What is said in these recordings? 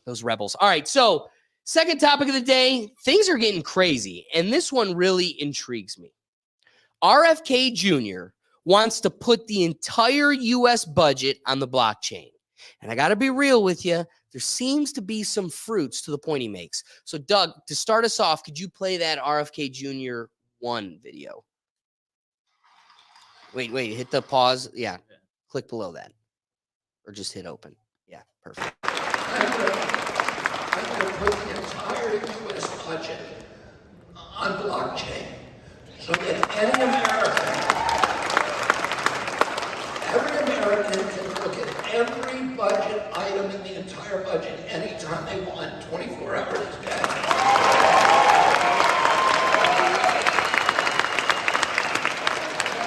Those rebels. All right, so second topic of the day, things are getting crazy, and this one really intrigues me. RFK Jr. wants to put the entire U.S. budget on the blockchain. And I got to be real with you, there seems to be some fruits to the point he makes. So, Doug, to start us off, could you play that RFK Jr. 1 video? Wait, hit the pause. Yeah, click below that. Or just hit open. Yeah, perfect. I'm going to put the entire U.S. budget on blockchain so that every American can look at every budget item in the entire budget anytime they want, 24 hours a day.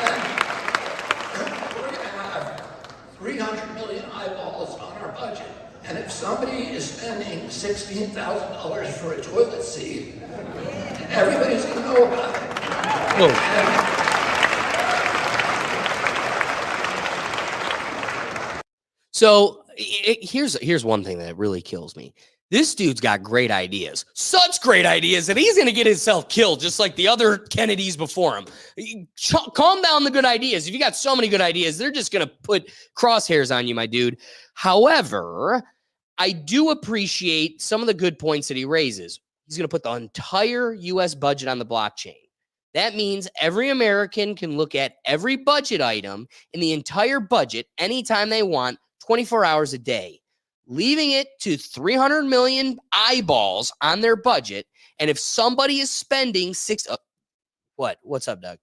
And we're going to have 300 million eyeballs on our budget. And if somebody is spending $16,000 for a toilet seat, everybody's going to know about it. So here's one thing that really kills me. This dude's got great ideas, such great ideas that he's going to get himself killed just like the other Kennedys before him. Calm down the good ideas. If you got so many good ideas, they're just going to put crosshairs on you, my dude. However, I do appreciate some of the good points that he raises. He's going to put the entire U.S. budget on the blockchain. That means every American can look at every budget item in the entire budget anytime they want, 24 hours a day, leaving it to 300 million eyeballs on their budget. And if somebody is spending what's up, Doug?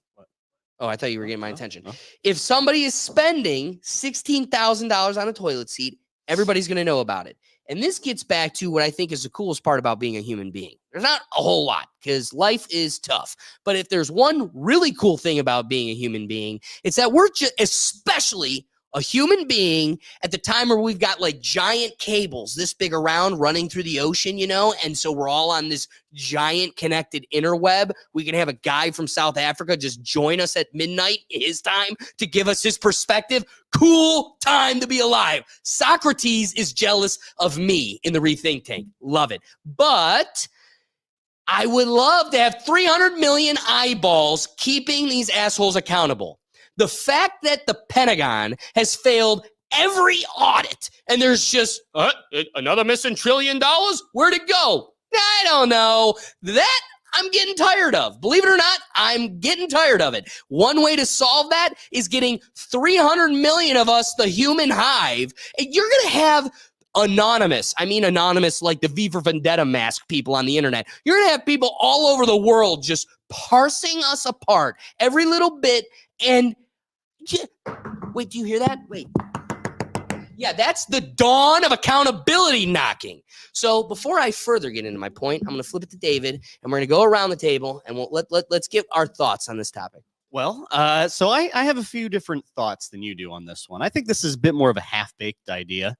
Oh, I thought you were getting my attention. If somebody is spending $16,000 on a toilet seat, everybody's going to know about it. And this gets back to what I think is the coolest part about being a human being. There's not a whole lot because life is tough. But if there's one really cool thing about being a human being, it's that we're just, especially a human being at the time where we've got like giant cables this big around running through the ocean, and so we're all on this giant connected interweb. We can have a guy from South Africa just join us at midnight his time to give us his perspective. Cool time to be alive. Socrates is jealous of me in the Rethink Tank. Love it. But I would love to have 300 million eyeballs keeping these assholes accountable. The fact that the Pentagon has failed every audit and there's just another missing $1 trillion, where'd it go? I don't know. That I'm getting tired of. Believe it or not, I'm getting tired of it. One way to solve that is getting 300 million of us, the human hive. And you're going to have anonymous like the V for Vendetta mask people on the internet. You're going to have people all over the world just parsing us apart every little bit. And wait, do you hear that? Wait. Yeah, that's the dawn of accountability knocking. So before I further get into my point, I'm going to flip it to David, and we're going to go around the table, and let's get our thoughts on this topic. Well, so I have a few different thoughts than you do on this one. I think this is a bit more of a half-baked idea.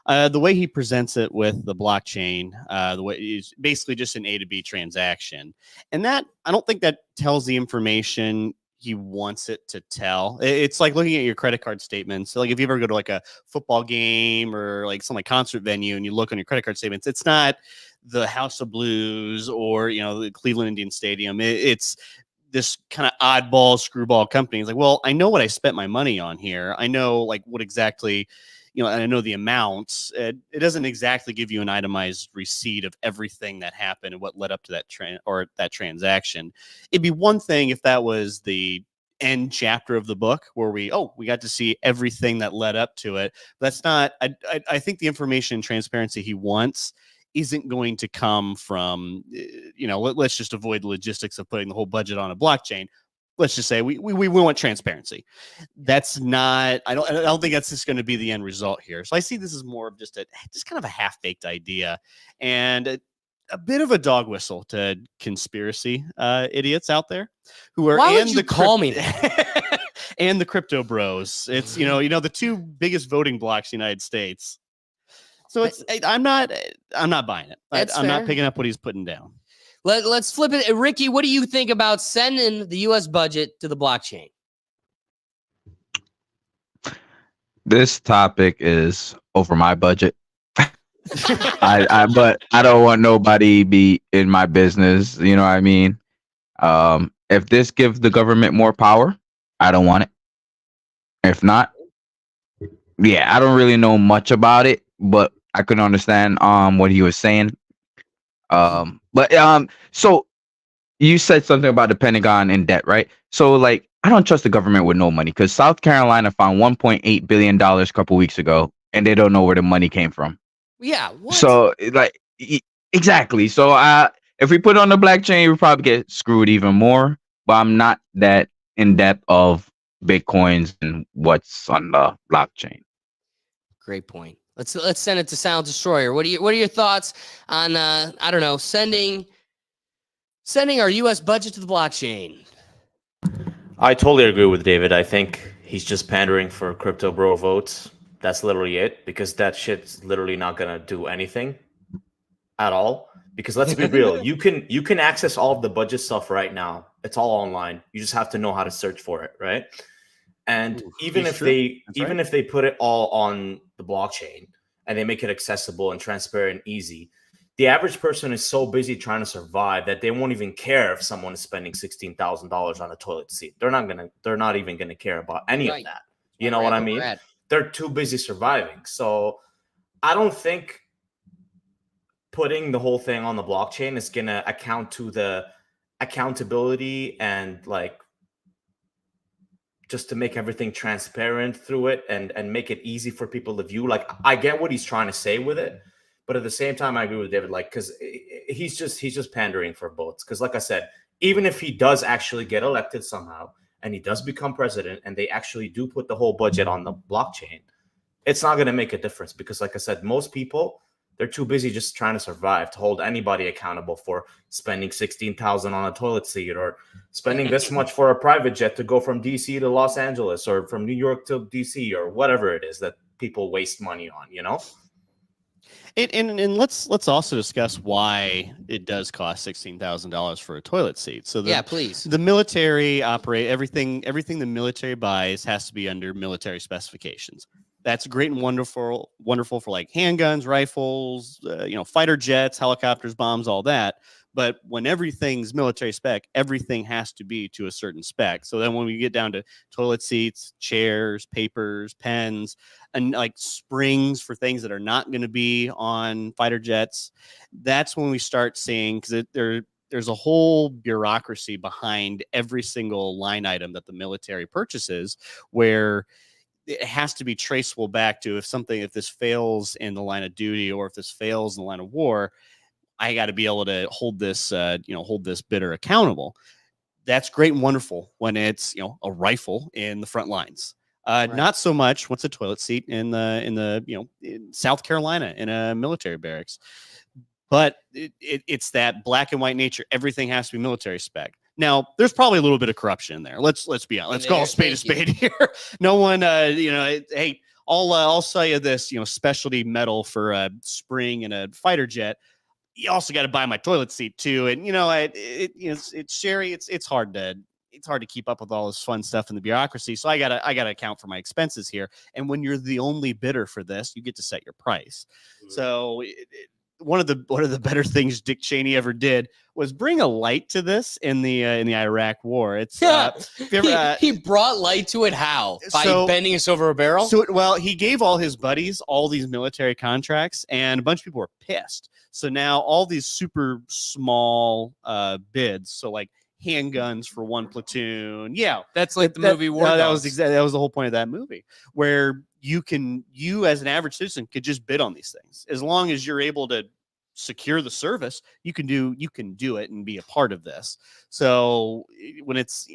The way he presents it with the blockchain, the way is basically just an A to B transaction. And that, I don't think that tells the information he wants it to tell. It's like looking at your credit card statements. So like if you ever go to like a football game or like some like concert venue and you look on your credit card statements, it's not the House of Blues or, the Cleveland Indian Stadium. It's this kind of oddball screwball company. It's like, well, I know what I spent my money on here. I know like what exactly, and I know the amounts. It doesn't exactly give you an itemized receipt of everything that happened and what led up to that transaction. It'd be one thing if that was the end chapter of the book where we got to see everything that led up to it. That's not. I think the information and transparency he wants isn't going to come from. Let's just avoid the logistics of putting the whole budget on a blockchain. Let's just say we want transparency. That's not. I don't think that's just going to be the end result here. So I see this as more of just kind of a half-baked idea and a bit of a dog whistle to conspiracy idiots out there who are. Why would you call me that? And the crypto bros. It's the two biggest voting blocks in the United States. So I'm not buying it. I'm not picking up what he's putting down. Let's flip it. Ricky, what do you think about sending the U.S. budget to the blockchain? This topic is over my budget. But I don't want nobody be in my business. You know what I mean? If this gives the government more power, I don't want it. If not, yeah, I don't really know much about it, but I could understand what he was saying. But so you said something about the Pentagon in debt, right? So like I don't trust the government with no money because South Carolina found $1.8 billion a couple weeks ago, and they don't know where the money came from. Yeah, what? So like exactly. So if we put it on the blockchain, we probably get screwed even more. But I'm not that in depth of bitcoins and what's on the blockchain. Great point. Let's send it to Sound Destroyer. What are your thoughts on I don't know, sending our US budget to the blockchain? I totally agree with David. I think he's just pandering for crypto bro votes. That's literally it, because that shit's literally not gonna do anything at all. Because let's be real, you can access all of the budget stuff right now. It's all online. You just have to know how to search for it, right? And even if they put it all on the blockchain and they make it accessible and transparent and easy, the average person is so busy trying to survive that they won't even care if someone is spending $16,000 on a toilet seat. They're not even gonna care about any of that. You know what I mean? They're too busy surviving. So I don't think putting the whole thing on the blockchain is gonna account to the accountability and like just to make everything transparent through it and make it easy for people to view. Like I get what he's trying to say with it, but at the same time I agree with David, like, because he's just pandering for votes. Because like I said, even if he does actually get elected somehow and he does become president and they actually do put the whole budget on the blockchain, it's not going to make a difference. Because like I said, most people, they're too busy just trying to survive to hold anybody accountable for spending $16,000 on a toilet seat or spending this much for a private jet to go from DC to Los Angeles or from New York to DC or whatever it is that people waste money on, you know? And let's also discuss why it does cost $16,000 for a toilet seat. So please. The military operate everything the military buys has to be under military specifications. That's great and wonderful for like handguns, rifles, fighter jets, helicopters, bombs, all that. But when everything's military spec, everything has to be to a certain spec. So then when we get down to toilet seats, chairs, papers, pens, and like springs for things that are not going to be on fighter jets, that's when we start seeing, because there's a whole bureaucracy behind every single line item that the military purchases, where it has to be traceable back to if this fails in the line of duty or if this fails in the line of war, I got to be able to hold this bidder accountable. That's great and wonderful when it's a rifle in the front lines. Right. Not so much once a toilet seat in South Carolina in a military barracks. But it's that black and white nature. Everything has to be military spec. Now, there's probably a little bit of corruption in there. Let's be honest. Let's call a spade here. No one, hey, I'll sell you this, specialty metal for a spring and a fighter jet. You also got to buy my toilet seat too. And it's Sherry. It's hard to keep up with all this fun stuff in the bureaucracy. So I gotta account for my expenses here. And when you're the only bidder for this, you get to set your price. Mm-hmm. So one of the better things Dick Cheney ever did was bring a light to this in the Iraq War. It's he brought light to it. How? By bending us over a barrel? So he gave all his buddies all these military contracts, and a bunch of people were pissed. So now all these super small bids, so like handguns for one platoon. Yeah, that's like the movie War Dogs. That was the whole point of that movie, where you as an average citizen could just bid on these things. As long as you're able to secure the service, you can do it and be a part of this. So when it's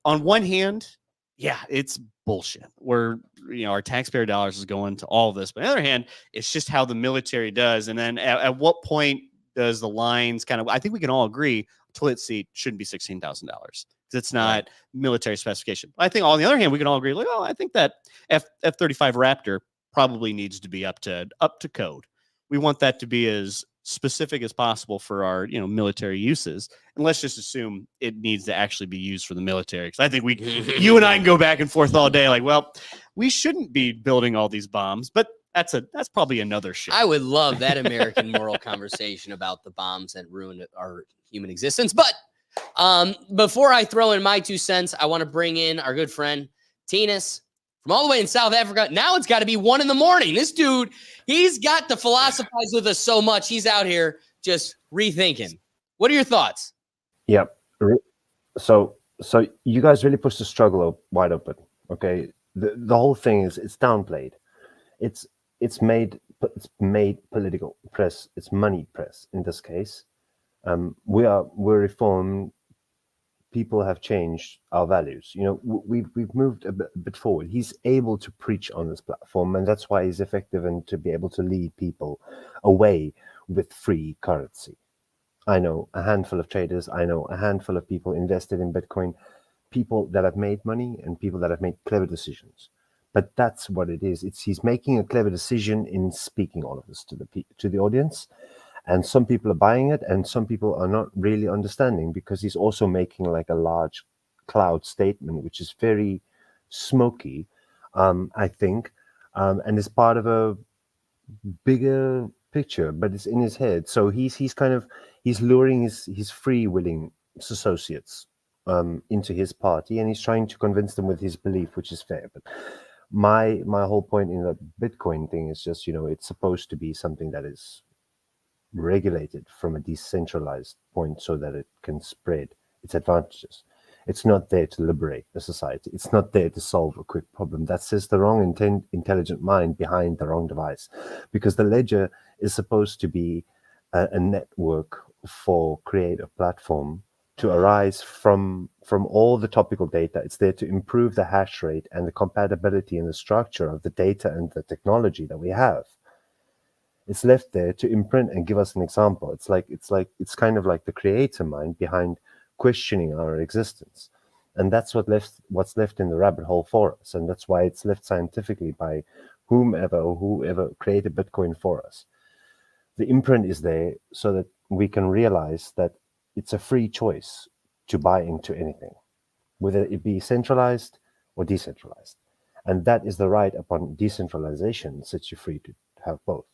on one hand, yeah, it's bullshit. Where our taxpayer dollars is going to all of this, but on the other hand, it's just how the military does. And then at what point does the lines kind of? I think we can all agree toilet seat shouldn't be $16,000 because it's not military specification. I think on the other hand, we can all agree, like, I think that F-35 Raptor probably needs to be up to code. We want that to be as specific as possible for our military uses, and let's just assume it needs to actually be used for the military. Because I think you and I can go back and forth all day, like, well, we shouldn't be building all these bombs, but that's probably another show. I would love that American moral conversation about the bombs that ruined our human existence. But before I throw in my 2 cents, I want to bring in our good friend Tinas from all the way in South Africa. Now it's got to be 1 a.m. This dude, he's got to philosophize with us so much. He's out here just rethinking. What are your thoughts? Yeah. So you guys really push the struggle wide open. Okay. The whole thing is it's downplayed. It's made political press. It's money press in this case. We're reformed. People have changed our values. You know, we've moved a bit forward. He's able to preach on this platform, and that's why he's effective and to be able to lead people away with free currency. I know a handful of traders. I know a handful of people invested in Bitcoin, people that have made money and people that have made clever decisions. But that's what it is. He's making a clever decision in speaking all of this to the audience. And some people are buying it and some people are not really understanding, because he's also making like a large cloud statement, which is very smoky, I think, and is part of a bigger picture, but it's in his head. So he's luring his freewheeling associates into his party, and he's trying to convince them with his belief, which is fair. But my whole point in the Bitcoin thing is just, it's supposed to be something that is regulated from a decentralized point so that it can spread its advantages. It's not there to liberate a society. It's not there to solve a quick problem. That says the wrong intelligent mind behind the wrong device, because the ledger is supposed to be a network for creative platform to arise from all the topical data. It's there to improve the hash rate and the compatibility and the structure of the data and the technology that we have. It's left there to imprint and give us an example. It's kind of like the creator mind behind questioning our existence, and that's what's left in the rabbit hole for us, and that's why it's left scientifically by whoever created Bitcoin for us. The imprint is there so that we can realize that it's a free choice to buy into anything, whether it be centralized or decentralized, and that is the right upon decentralization sets you free to have both.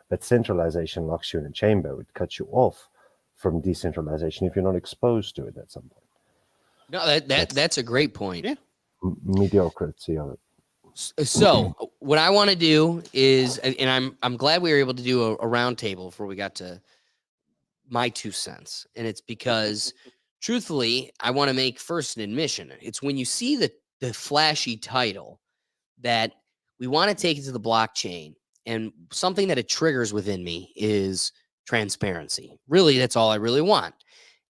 But centralization locks you in a chamber. It cuts you off from decentralization if you're not exposed to it at some point. No, that's a great point. Yeah. Mediocrity of it. So what I want to do is, and I'm glad we were able to do a round table before we got to my 2 cents. And it's because truthfully, I want to make first an admission. It's when you see the flashy title that we want to take it to the blockchain, and something that it triggers within me is transparency. Really, that's all I really want.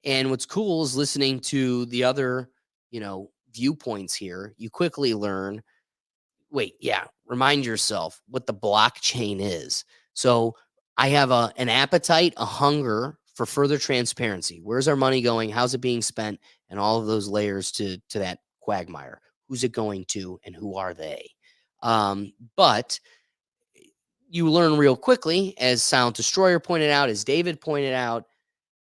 And what's cool is listening to the other, viewpoints here. You quickly learn, remind yourself what the blockchain is. So I have an appetite, a hunger for further transparency. Where's our money going? How's it being spent? And all of those layers to that quagmire. Who's it going to and who are they? But you learn real quickly, as Silent Destroyer pointed out, as David pointed out,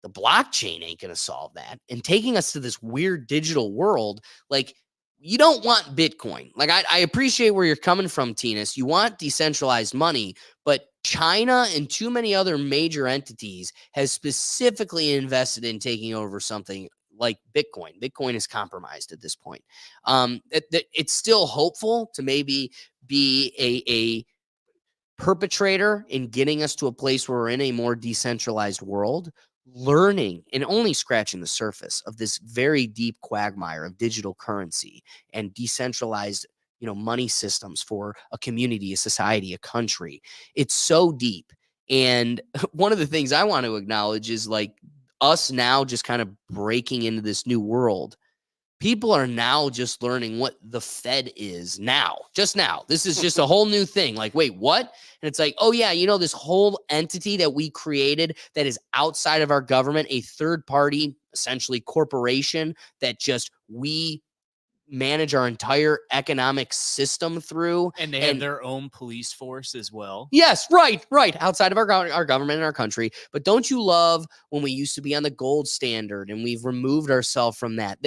the blockchain ain't going to solve that. And taking us to this weird digital world, like, you don't want Bitcoin. Like, I appreciate where you're coming from, Tinas. You want decentralized money, but China and too many other major entities has specifically invested in taking over something like Bitcoin. Bitcoin is compromised at this point. It's still hopeful to maybe be a perpetrator in getting us to a place where we're in a more decentralized world, learning and only scratching the surface of this very deep quagmire of digital currency and decentralized, money systems for a community, a society, a country. It's so deep. And one of the things I want to acknowledge is like us now just kind of breaking into this new world. People are now just learning what the Fed is just now. This is just a whole new thing. Like, wait, what? And it's like, oh yeah, this whole entity that we created that is outside of our government, a third party, essentially corporation that just we manage our entire economic system through. And they have their own police force as well. Yes, right. Outside of our government and our country. But don't you love when we used to be on the gold standard and we've removed ourselves from that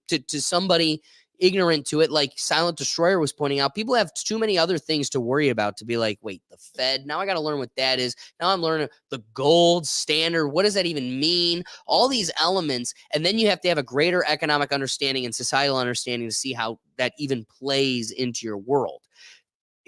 to somebody, ignorant to it. Like Silent Destroyer was pointing out, people have too many other things to worry about to be like, wait, the Fed, now I got to learn what that is. Now I'm learning the gold standard. What does that even mean? All these elements. And then you have to have a greater economic understanding and societal understanding to see how that even plays into your world.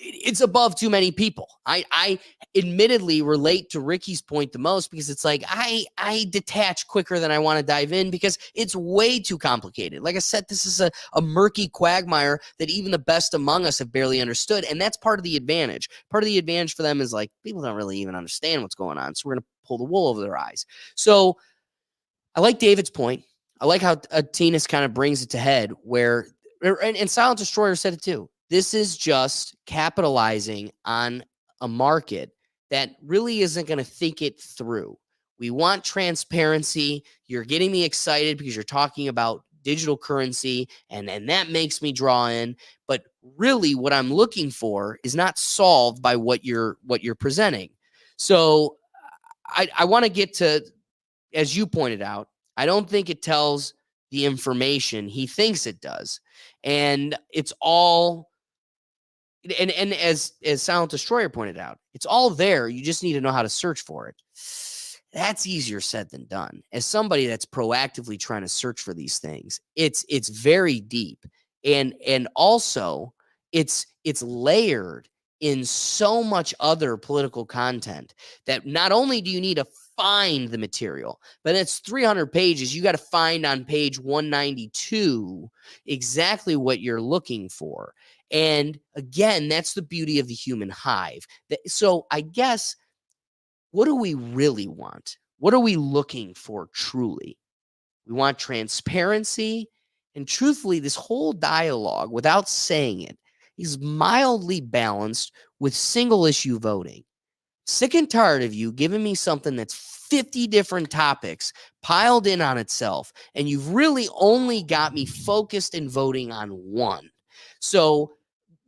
It's above too many people. I admittedly relate to Ricky's point the most because it's like I detach quicker than I want to dive in because it's way too complicated. Like I said, this is a murky quagmire that even the best among us have barely understood. And that's part of the advantage. Part of the advantage for them is like people don't really even understand what's going on. So we're going to pull the wool over their eyes. So I like David's point. I like how Tinas kind of brings it to head where, and Silent Destroyer said it too. This is just capitalizing on a market that really isn't going to think it through. We want transparency. You're getting me excited because you're talking about digital currency, and that makes me draw in. But really, what I'm looking for is not solved by what you're presenting. So I want to get to, as you pointed out, I don't think it tells the information he thinks it does. And it's all... And as Silent Destroyer pointed out, it's all there. You just need to know how to search for it. That's easier said than done. As somebody that's proactively trying to search for these things, it's very deep. And also it's layered in so much other political content that not only do you need to find the material, but it's 300 pages. You got to find on page 192 exactly what you're looking for. And again, that's the beauty of the human hive. So I guess, what do we really want? What are we looking for truly? We want transparency. And truthfully, this whole dialogue, without saying it, is mildly balanced with single issue voting. Sick and tired of you giving me something that's 50 different topics piled in on itself, and you've really only got me focused and voting on one. So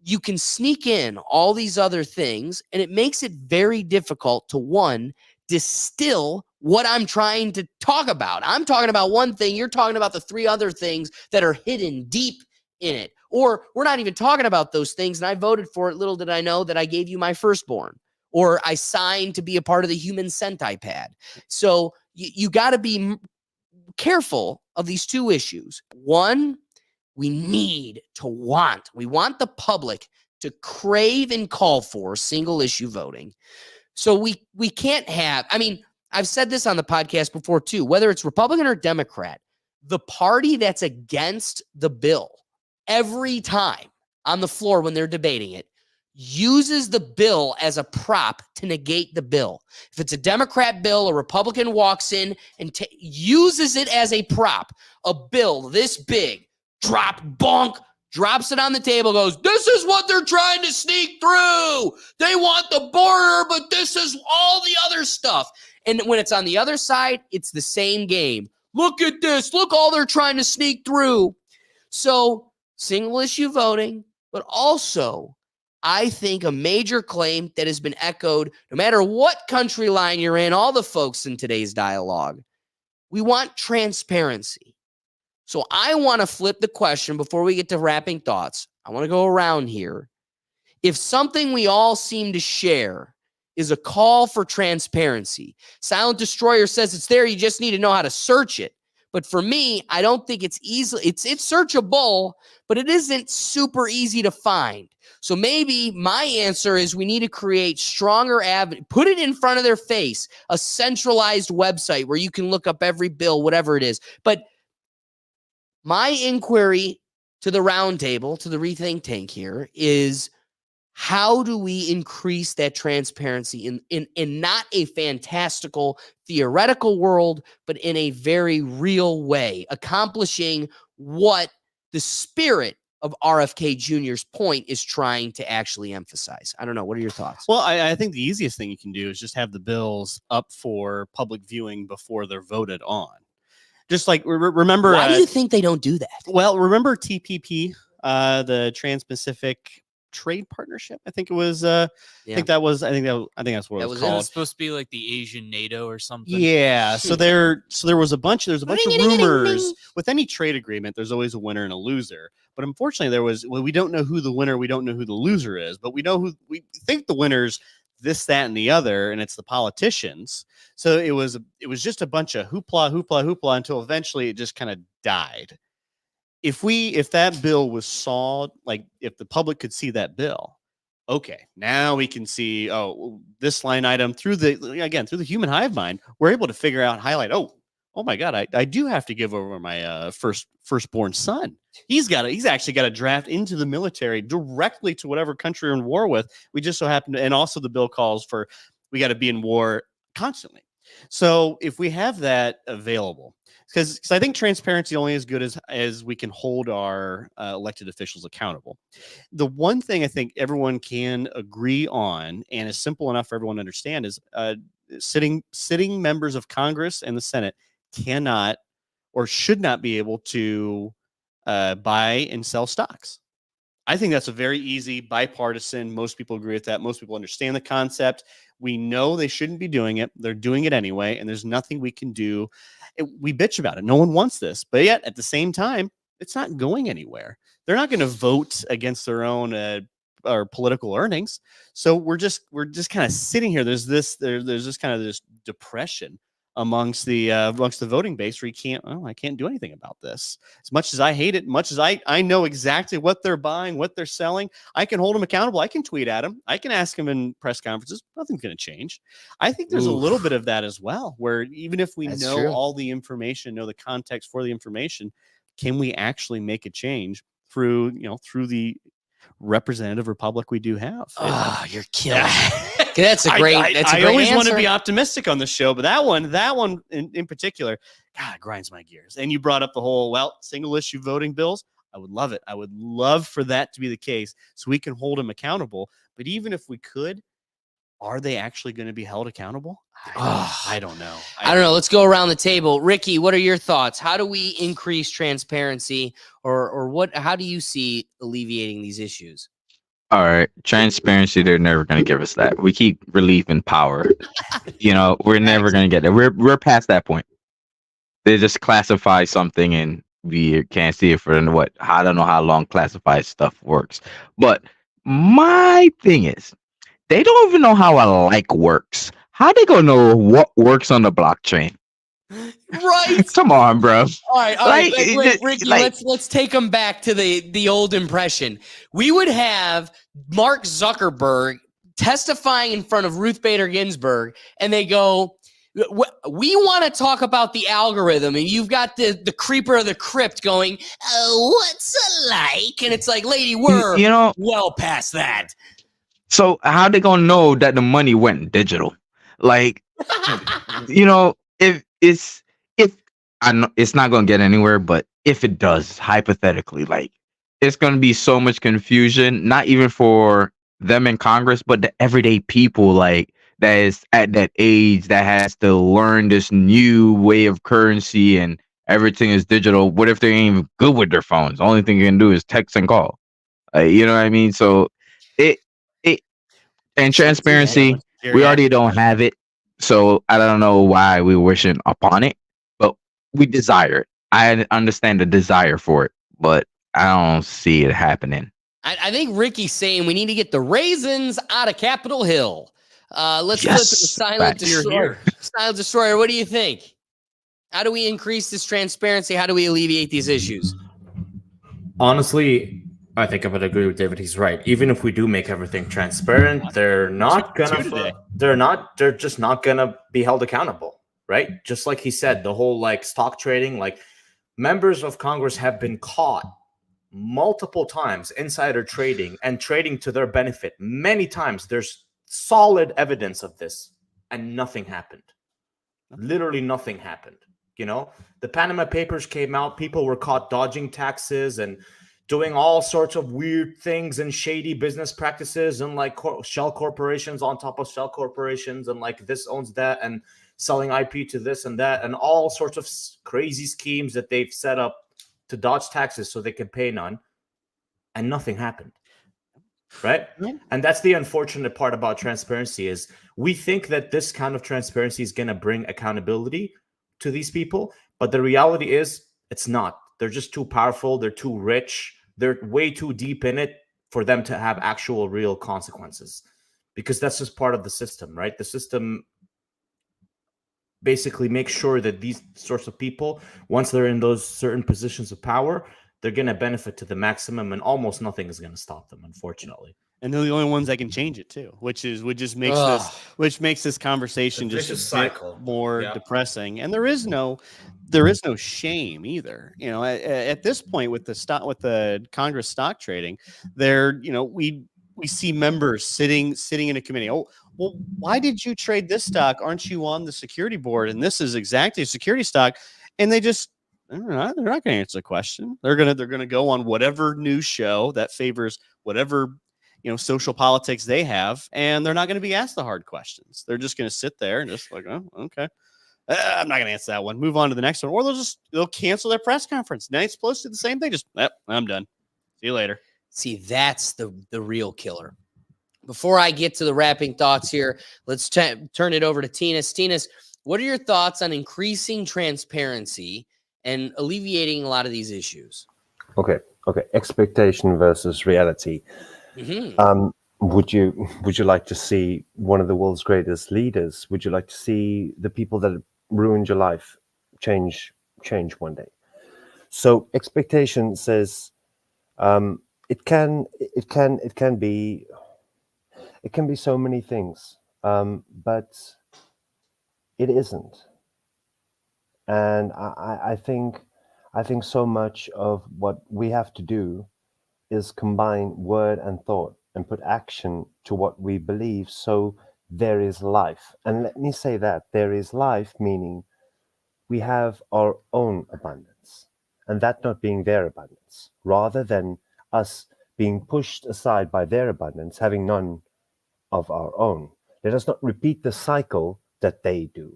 you can sneak in all these other things, and it makes it very difficult to, one, distill what I'm trying to talk about. I'm talking about one thing, you're talking about the three other things that are hidden deep in it. Or we're not even talking about those things, and I voted for it. Little did I know that I gave you my firstborn, or I signed to be a part of the human centipad. So you got to be careful of these two issues. One, we want the public to crave and call for single issue voting. So we can't have, I mean, I've said this on the podcast before too, whether it's Republican or Democrat, the party that's against the bill every time on the floor when they're debating it uses the bill as a prop to negate the bill. If it's a Democrat bill, a Republican walks in and uses it as a prop, a bill this big, drops it on the table, goes, this is what they're trying to sneak through. They want the border, but this is all the other stuff. And when it's on the other side, it's the same game. Look at this. Look, all they're trying to sneak through. So single issue voting, but also I think a major claim that has been echoed no matter what country line you're in, all the folks in today's dialogue, we want transparency. So I want to flip the question before we get to wrapping thoughts. I want to go around here. If something we all seem to share is a call for transparency, Silent Destroyer says it's there. You just need to know how to search it. But for me, I don't think it's easy. It's searchable, but it isn't super easy to find. So maybe my answer is we need to create stronger avenues, put it in front of their face, a centralized website where you can look up every bill, whatever it is. But my inquiry to the roundtable, to the Rethink Tank here, is how do we increase that transparency in not a fantastical, theoretical world, but in a very real way, accomplishing what the spirit of RFK Jr.'s point is trying to actually emphasize? I don't know. What are your thoughts? Well, I think the easiest thing you can do is just have the bills up for public viewing before they're voted on. Just like, remember... Why do you think they don't do that? Well, remember TPP, the Trans-Pacific trade partnership. I think it was. Yeah. I think that's what it That was was It called. was supposed to be like the Asian NATO or something. Yeah, so there was a bunch of rumors Ring-a-ding-a-ding-ding. with any trade agreement. There's always a winner and a loser. But unfortunately, we don't know who the winner, we don't know who the loser is, but we know who we think the winners, this, that, and the other, and it's the politicians. So it was just a bunch of hoopla until eventually it just kind of died. If that bill was saw, like if the public could see that bill, okay, now we can see, this line item through the human hive mind, we're able to figure out, highlight, oh my God, I do have to give over my firstborn son. He's actually got a draft into the military directly to whatever country we're in war with. We just so happen to, and also the bill calls for, we got to be in war constantly. So if we have that available, because I think transparency only as good as we can hold our elected officials accountable. The one thing I think everyone can agree on, and is simple enough for everyone to understand, is sitting members of Congress and the Senate cannot or should not be able to buy and sell stocks. I think that's a very easy bipartisan. Most people agree with that. Most people understand the concept. We know they shouldn't be doing it. They're doing it anyway, and there's nothing we can do. We bitch about it. No one wants this, but yet at the same time, it's not going anywhere. They're not going to vote against their own or political earnings. So we're just kind of sitting here. There's this kind of this depression amongst the voting base where I can't do anything about this. As much as I hate it, much as I know exactly what they're buying, what they're selling, I can hold them accountable. I can tweet at them. I can ask them in press conferences. Nothing's going to change. I think there's a little bit of that as well, where even if we know all the information, know the context for the information, can we actually make a change through the representative republic we do have? Oh, you're killing me. That's a great. I always want to be optimistic on the show, but that one in particular, God, it grinds my gears. And you brought up the whole single issue voting bills. I would love it. I would love for that to be the case, so we can hold them accountable. But even if we could, are they actually going to be held accountable? I don't know. I don't know. Let's go around the table. Ricky, what are your thoughts? How do we increase transparency, or what? How do you see alleviating these issues? All right, transparency. They're never going to give us that. We keep relieving power. We're never going to get there. We're past that point. They just classify something and we can't see it for what? I don't know how long classified stuff works. But my thing is, they don't even know how a like works. How they gonna know what works on the blockchain? Right. Come on, bro. All right. Wait, Ricky, let's take them back to the old impression. We would have Mark Zuckerberg testifying in front of Ruth Bader Ginsburg, and they go, we want to talk about the algorithm, and you've got the creeper of the crypt going, what's a like? And it's like, lady, we're well past that. So how they gonna know that the money went digital? Like, if I know it's not gonna get anywhere, but if it does, hypothetically, like, it's gonna be so much confusion, not even for them in Congress, but the everyday people, like, that is at that age that has to learn this new way of currency and everything is digital. What if they ain't even good with their phones? The only thing you can do is text and call. You know what I mean? So and transparency, we already don't have it. So I don't know why we're wishing upon it, but we desire it. I understand the desire for it, but I don't see it happening. I think Ricky's saying we need to get the raisins out of Capitol Hill. Let's flip to the silent destroyer. Silent destroyer, what do you think? How do we increase this transparency? How do we alleviate these issues? Honestly, I think I would agree with David. He's right. Even if we do make everything transparent, they're just not gonna be held accountable, right? Just like he said, the whole stock trading, members of Congress have been caught multiple times, insider trading and trading to their benefit many times. There's solid evidence of this, and nothing happened. Literally nothing happened. The Panama Papers came out. People were caught dodging taxes and doing all sorts of weird things and shady business practices and shell corporations on top of shell corporations and this owns that and selling IP to this and that and all sorts of crazy schemes that they've set up to dodge taxes so they can pay none, and nothing happened. right? Right. And that's the unfortunate part about transparency is we think that this kind of transparency is going to bring accountability to these people, but the reality is it's not. They're just too powerful, they're too rich, they're way too deep in it for them to have actual real consequences, because that's just part of the system, right? The system basically makes sure that these sorts of people, once they're in those certain positions of power, they're going to benefit to the maximum, and almost nothing is going to stop them, unfortunately. And they're the only ones that can change it too, which just makes Ugh. this conversation It's a just a vicious bit cycle. more Yeah. depressing. And there is no shame either. You know, at this point with the Congress stock trading, we see members sitting in a committee. Oh, well, why did you trade this stock? Aren't you on the security board? And this is exactly a security stock. And they're not going to answer the question. They're gonna go on whatever news show that favors whatever social politics they have, and they're not going to be asked the hard questions. They're just going to sit there and just like, oh, okay, I'm not going to answer that one. Move on to the next one, or they'll cancel their press conference. Nancy Pelosi did the same thing. Just, I'm done. See you later. See, that's the real killer. Before I get to the wrapping thoughts here, let's turn it over to Tinas. Tinas, what are your thoughts on increasing transparency and alleviating a lot of these issues? Okay. Expectation versus reality. Mm-hmm. Would you like to see one of the world's greatest leaders? Would you like to see the people that ruined your life change one day? So expectation says it can be so many things, but it isn't. And I think so much of what we have to do is combine word and thought and put action to what we believe, so there is life. And let me say that there is life, meaning we have our own abundance, and that not being their abundance, rather than us being pushed aside by their abundance, having none of our own. Let us not repeat the cycle that they do.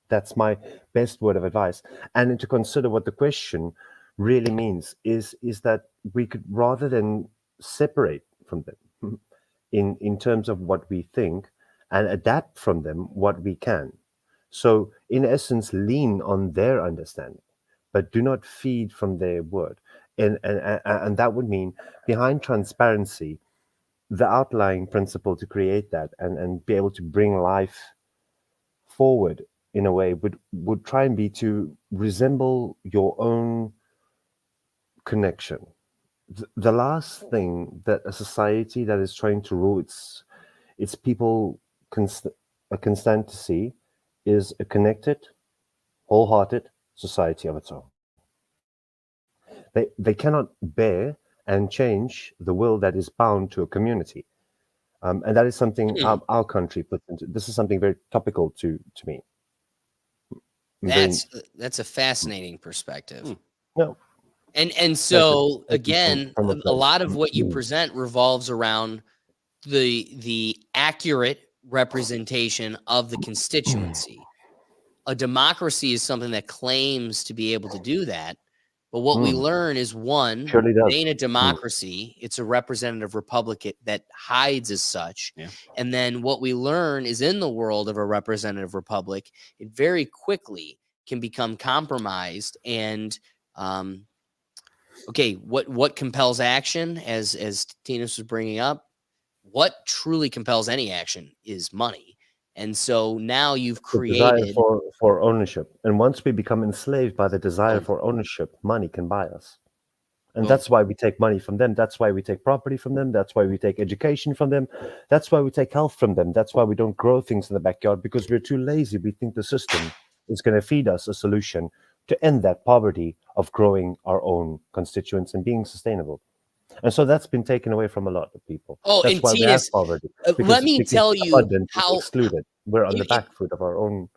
That's my best word of advice. And to consider what the question really means is that we could, rather than separate from them in terms of what we think, and adapt from them what we can. So in essence, lean on their understanding, but do not feed from their word. And that would mean, behind transparency, the outlying principle to create that and be able to bring life forward in a way would try and be to resemble your own connection. The last thing that a society that is trying to rule its people constant to see is a connected, wholehearted society of its own. They cannot bear and change the will that is bound to a community. And that is something our country puts into. This is something very topical to me. That's a fascinating perspective. No. And so That's again, from a a lot of place. what you present revolves around the accurate representation of the constituency. A democracy is something that claims to be able to do that. But what we learn is, one, Surely does. it ain't a democracy. It's a representative republic that hides as such. Yeah. And then what we learn is, in the world of a representative republic, it very quickly can become compromised. And okay, what compels action, as Tinas was bringing up, what truly compels any action is money. And so now you've The desire created for ownership. And once we become enslaved by the desire for ownership, money can buy us. And Boom. that's why we take money from them. That's why we take property from them. That's why we take education from them. That's why we take health from them. That's why we don't grow things in the backyard, because we're too lazy. We think the system is going to feed us a solution to end that poverty of growing our own constituents and being sustainable. And so that's been taken away from a lot of people. Oh, That's and why we have Tinas, poverty. let me tell you abundance is how excluded. We're on it- the back foot of our own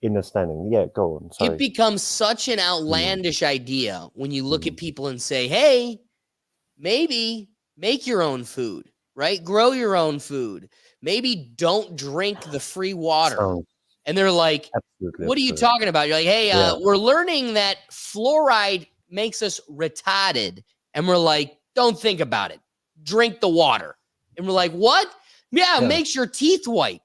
understanding. Yeah, go on. Sorry. it becomes such an outlandish idea when you look at people and say, hey, maybe make your own food, right? Grow your own food. Maybe don't drink the free water. Sounds And they're like, absolutely what are you absurd. talking about? You're like, hey, Yeah. we're learning that fluoride makes us retarded. And we're like, don't think about it. Drink the water. And we're like, what? Yeah, it makes your teeth white.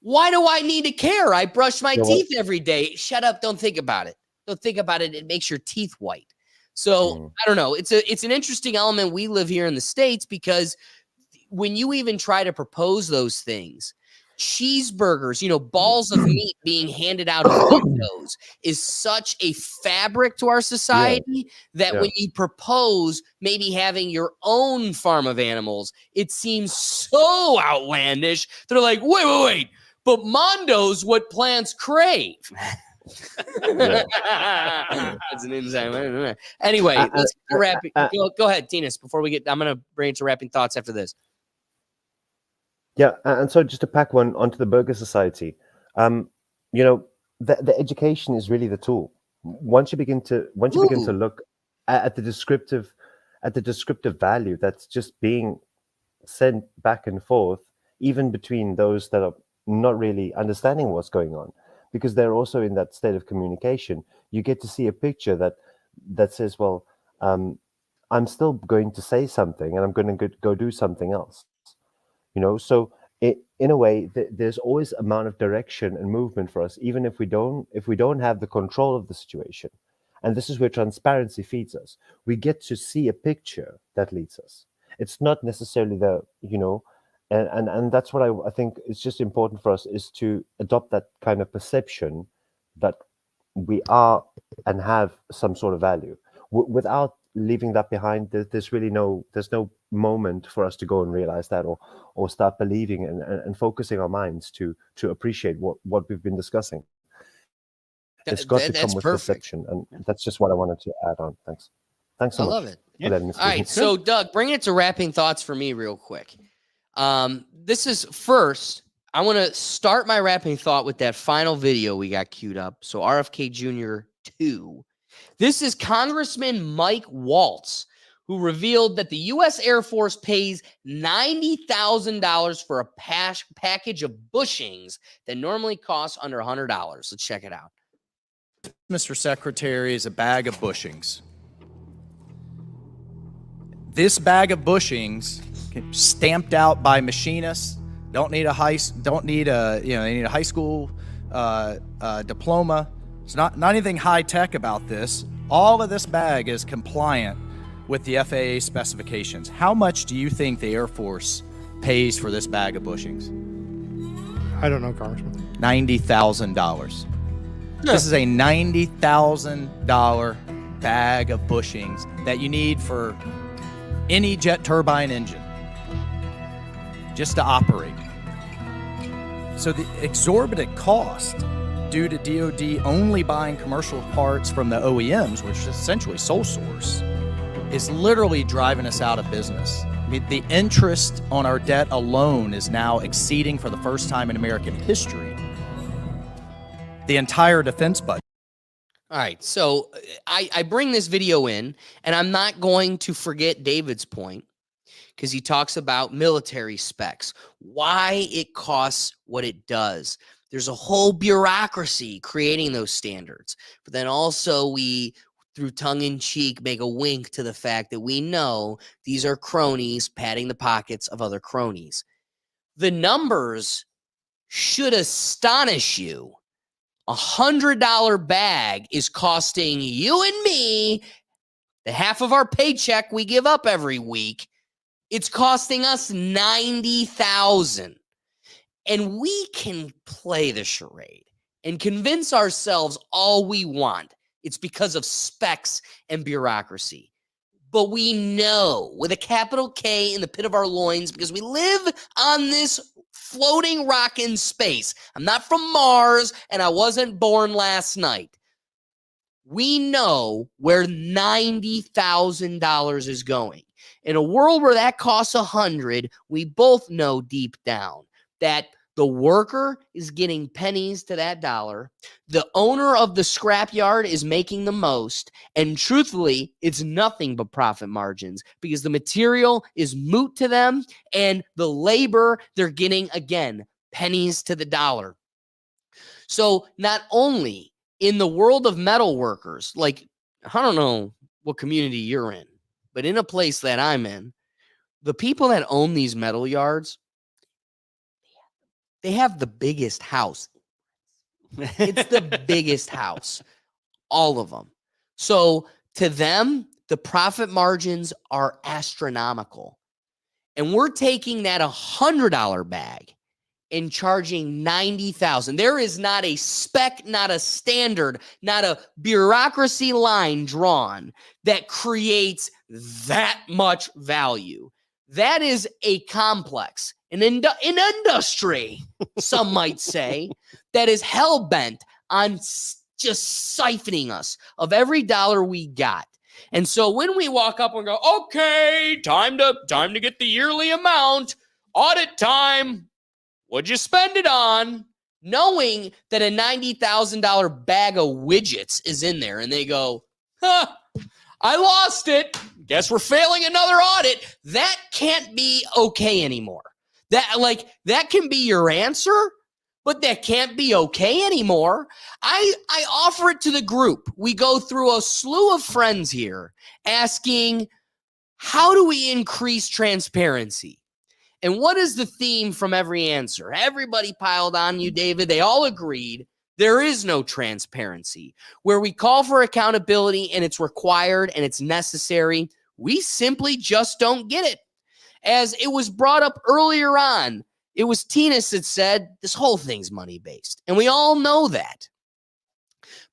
Why do I need to care? I brush my teeth every day. Shut up. Don't think about it. Don't think about it. It makes your teeth white. So I don't know. It's an interesting element. We live here in the States because when you even try to propose those things, cheeseburgers, balls of meat being handed out of windows is such a fabric to our society that when you propose maybe having your own farm of animals, it seems so outlandish. They're like, wait. But Mondo's what plants crave. That's an insight. Anyway, let's get to wrapping. Go ahead, Tinas. Before we I'm going to bring it to wrapping thoughts after this. Yeah, and so just to pack one onto the Burger Society, the education is really the tool. Once you begin to look at the descriptive value that's just being sent back and forth, even between those that are not really understanding what's going on, because they're also in that state of communication. You get to see a picture that says, well, I'm still going to say something, and I'm going to go do something else. So in a way, there's always amount of direction and movement for us, even if we don't have the control of the situation. And this is where transparency feeds us. We get to see a picture that leads us. It's not necessarily and that's what I think is just important for us, is to adopt that kind of perception that we are and have some sort of value without leaving that behind. There's no moment for us to go and realize that or start believing and focusing our minds to appreciate what we've been discussing. It's got to come with perception, and that's just what I wanted to add on. Thanks so much. I love it. All right, so Doug, bring it to wrapping thoughts for me real quick. This is first, I want to start my wrapping thought with that final video we got queued up. So RFK Jr. 2. This is Congressman Mike Waltz, who revealed that the U.S. Air Force pays $90,000 for a package of bushings that normally costs under $100. Let's check it out. Mr. Secretary, is a bag of bushings. This bag of bushings, stamped out by machinists, they need a high school diploma. It's not anything high tech about this. All of this bag is compliant with the FAA specifications. How much do you think the Air Force pays for this bag of bushings? I don't know, Congressman. $90,000. This is a $90,000 bag of bushings that you need for any jet turbine engine just to operate. So the exorbitant cost due to DoD only buying commercial parts from the OEMs, which is essentially sole source, is literally driving us out of business. I mean, the interest on our debt alone is now exceeding, for the first time in American history, the entire defense budget. All right, so I bring this video in, and I'm not going to forget David's point, because he talks about military specs, why it costs what it does. There's a whole bureaucracy creating those standards. But then also we, through tongue-in-cheek, make a wink to the fact that we know these are cronies padding the pockets of other cronies. The numbers should astonish you. $100 bag is costing you and me the half of our paycheck we give up every week. It's costing us $90,000. And we can play the charade and convince ourselves all we want. It's because of specs and bureaucracy. But we know, with a capital K in the pit of our loins, because we live on this floating rock in space. I'm not from Mars, and I wasn't born last night. We know where $90,000 is going. In a world where that costs $100, we both know deep down that the worker is getting pennies to that dollar. The owner of the scrapyard is making the most. And truthfully, it's nothing but profit margins, because the material is moot to them, and the labor, they're getting, again, pennies to the dollar. So not only in the world of metal workers, like, I don't know what community you're in, but in a place that I'm in, the people that own these metal yards, they have the biggest house. It's the biggest house, all of them. So to them, the profit margins are astronomical. And we're taking that $100 bag and charging $90,000. There is not a spec, not a standard, not a bureaucracy line drawn that creates that much value. That is a complex, an industry, some might say, that is hell-bent on just siphoning us of every dollar we got. And so when we walk up and go, okay, time to get the yearly amount, audit time, what'd you spend it on? Knowing that a $90,000 bag of widgets is in there, and they go, I lost it. Guess we're failing another audit. That can't be okay anymore. That can be your answer, but that can't be okay anymore. I offer it to the group. We go through a slew of friends here asking, how do we increase transparency? And what is the theme from every answer? Everybody piled on you, David. They all agreed there is no transparency. Where we call for accountability and it's required and it's necessary, we simply just don't get it. As it was brought up earlier on, it was Tinas that said this whole thing's money-based. And we all know that.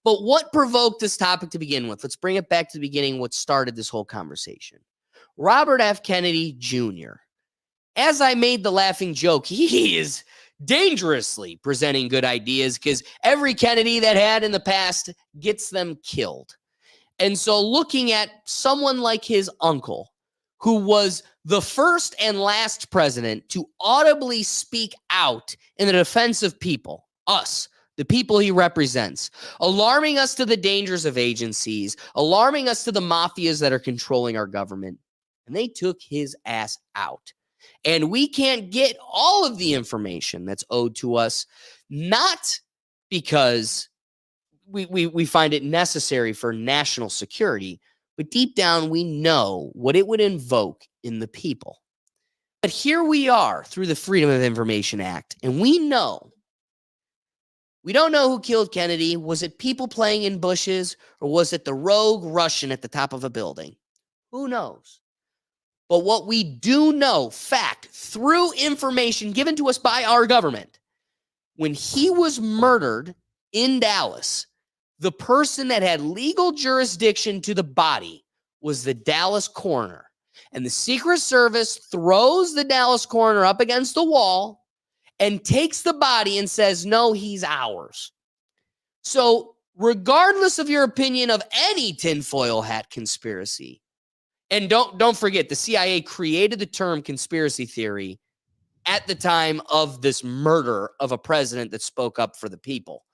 But what provoked this topic to begin with? Let's bring it back to the beginning, what started this whole conversation. Robert F. Kennedy Jr., as I made the laughing joke, he is dangerously presenting good ideas because every Kennedy that had in the past gets them killed. And so looking at someone like his uncle, who was the first and last president to audibly speak out in the defense of people, us, the people he represents, alarming us to the dangers of agencies, alarming us to the mafias that are controlling our government. And they took his ass out. And we can't get all of the information that's owed to us, not because we find it necessary for national security, but deep down we know what it would invoke in the people. But here we are through the Freedom of Information Act, and we don't know who killed Kennedy. Was it people playing in bushes, or was it the rogue Russian at the top of a building? Who knows? But what we do know, fact, through information given to us by our government, when he was murdered in Dallas, the person that had legal jurisdiction to the body was the Dallas coroner. And the Secret Service throws the Dallas coroner up against the wall and takes the body and says, no, he's ours. So regardless of your opinion of any tinfoil hat conspiracy, and don't forget, the CIA created the term conspiracy theory at the time of this murder of a president that spoke up for the people.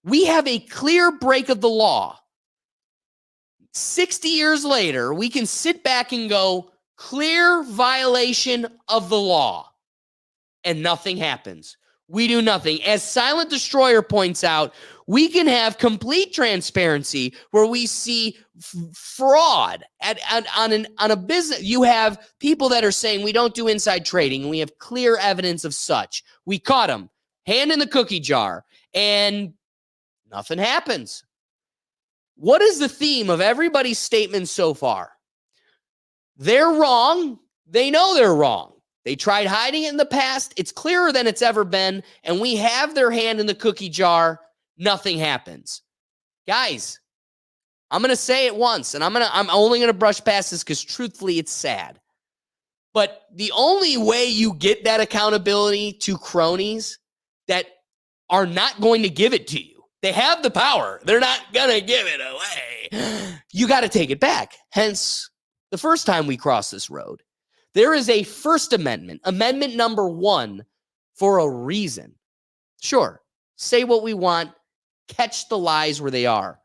We have a clear break of the law. 60 years later, we can sit back and go, clear violation of the law, and nothing happens. We do nothing. As Silent Destroyer points out, we can have complete transparency where we see fraud on a business. You have people that are saying we don't do inside trading, and we have clear evidence of such. We caught them, hand in the cookie jar, and nothing happens. What is the theme of everybody's statements so far? They're wrong. They know they're wrong. They tried hiding it in the past. It's clearer than it's ever been. And we have their hand in the cookie jar. Nothing happens. Guys, I'm going to say it once, and I'm only going to brush past this because truthfully, it's sad. But the only way you get that accountability to cronies that are not going to give it to you, they have the power. They're not going to give it away. You got to take it back. Hence, the first time we cross this road, there is a First Amendment, Amendment number 1, for a reason. Sure, say what we want, catch the lies where they are.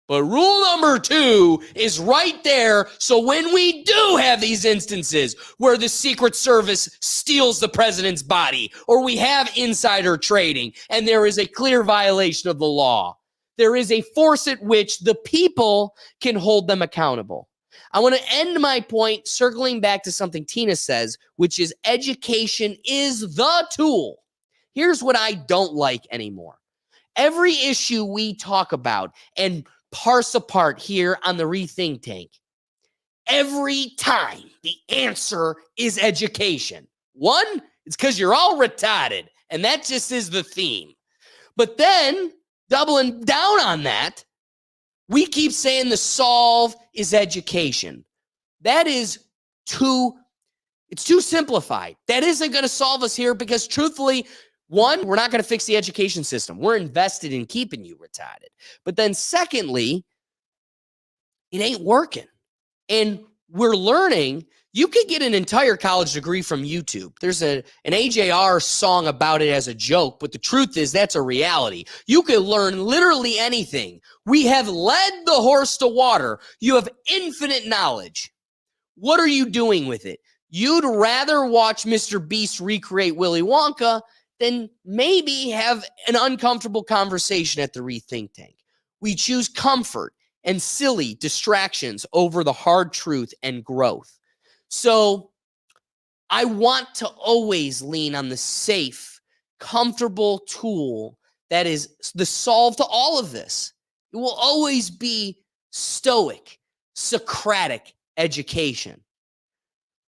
But rule number 2 is right there, so when we do have these instances where the Secret Service steals the president's body, or we have insider trading, and there is a clear violation of the law, there is a force at which the people can hold them accountable. I want to end my point circling back to something Tina says, which is education is the tool. Here's what I don't like anymore. Every issue we talk about and parse apart here on the Rethink Tank, every time the answer is education. One, it's because you're all retarded, and that just is the theme. But then, doubling down on that, we keep saying the solve is education. That is it's too simplified. That isn't going to solve us here because truthfully, one, we're not going to fix the education system. We're invested in keeping you retarded. But then secondly, it ain't working. And we're learning, you could get an entire college degree from YouTube. There's an AJR song about it as a joke, but the truth is that's a reality. You could learn literally anything. We have led the horse to water. You have infinite knowledge. What are you doing with it? You'd rather watch Mr. Beast recreate Willy Wonka than maybe have an uncomfortable conversation at the Rethink Tank. We choose comfort and silly distractions over the hard truth and growth. So I want to always lean on the safe, comfortable tool that is the solve to all of this. It will always be stoic, Socratic education.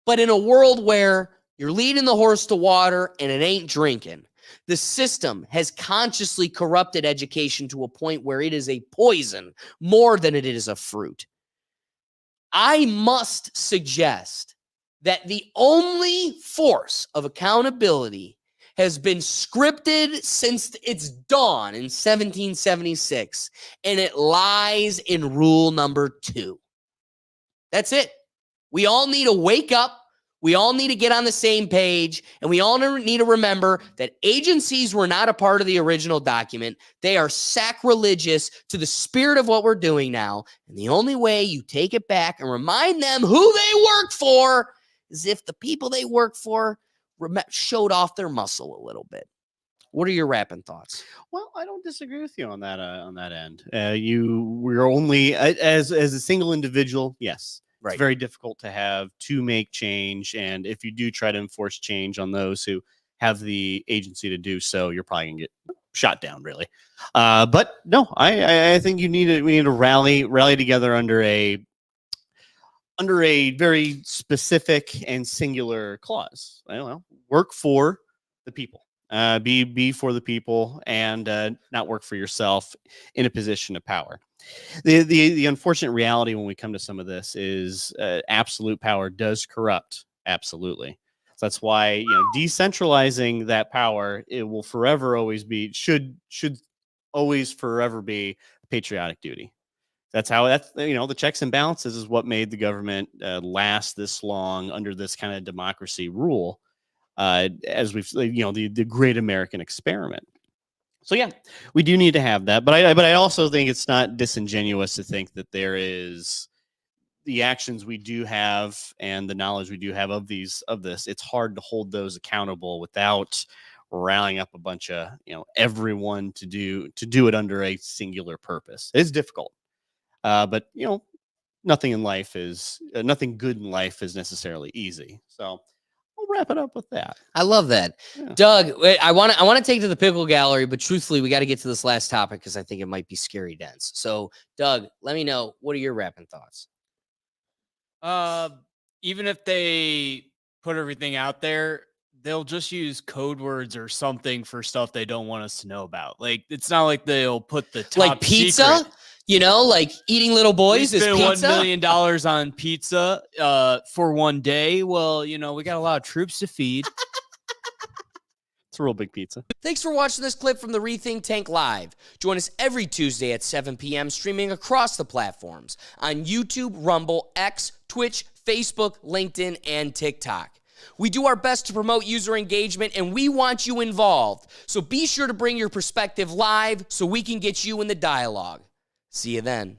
But in a world where you're leading the horse to water and it ain't drinking, the system has consciously corrupted education to a point where it is a poison more than it is a fruit. I must suggest that the only force of accountability has been scripted since its dawn in 1776, and it lies in rule number 2. That's it. We all need to wake up. We all need to get on the same page, and we all need to remember that agencies were not a part of the original document. They are sacrilegious to the spirit of what we're doing now, and the only way you take it back and remind them who they work for is if the people they work for showed off their muscle a little bit. What are your wrapping thoughts? Well, I don't disagree with you on that end. We're only as a single individual, yes. Right. It's very difficult to make change. And if you do try to enforce change on those who have the agency to do so, you're probably going to get shot down, really. But no, I think we need to rally together under a very specific and singular clause. Work for the people. Be for the people, and not work for yourself in a position of power. The unfortunate reality when we come to some of this is absolute power does corrupt. Absolutely. So that's why decentralizing that power, it will forever always be should always forever be a patriotic duty. That's the checks and balances is what made the government last this long under this kind of democracy rule. As we've the great American experiment. So yeah, we do need to have that, but I also think it's not disingenuous to think that there is the actions we do have and the knowledge we do have of this. It's hard to hold those accountable without rallying up a bunch of everyone to do it under a singular purpose. It's difficult, but nothing good in life is necessarily easy. So we'll wrap it up with that. I love that. Yeah. Doug, I want to take to the pickle gallery, but truthfully, we got to get to this last topic because I think it might be scary dense. So, Doug, let me know, what are your wrapping thoughts? Even if they put everything out there, they'll just use code words or something for stuff they don't want us to know about. Like, it's not like they'll put the top like pizza. Secret. Like eating little boys is pizza. $1 million on pizza for one day. Well, we got a lot of troops to feed. It's a real big pizza. Thanks for watching this clip from the Rethink Tank Live. Join us every Tuesday at 7 p.m. streaming across the platforms on YouTube, Rumble, X, Twitch, Facebook, LinkedIn, and TikTok. We do our best to promote user engagement, and we want you involved. So be sure to bring your perspective live so we can get you in the dialogue. See you then.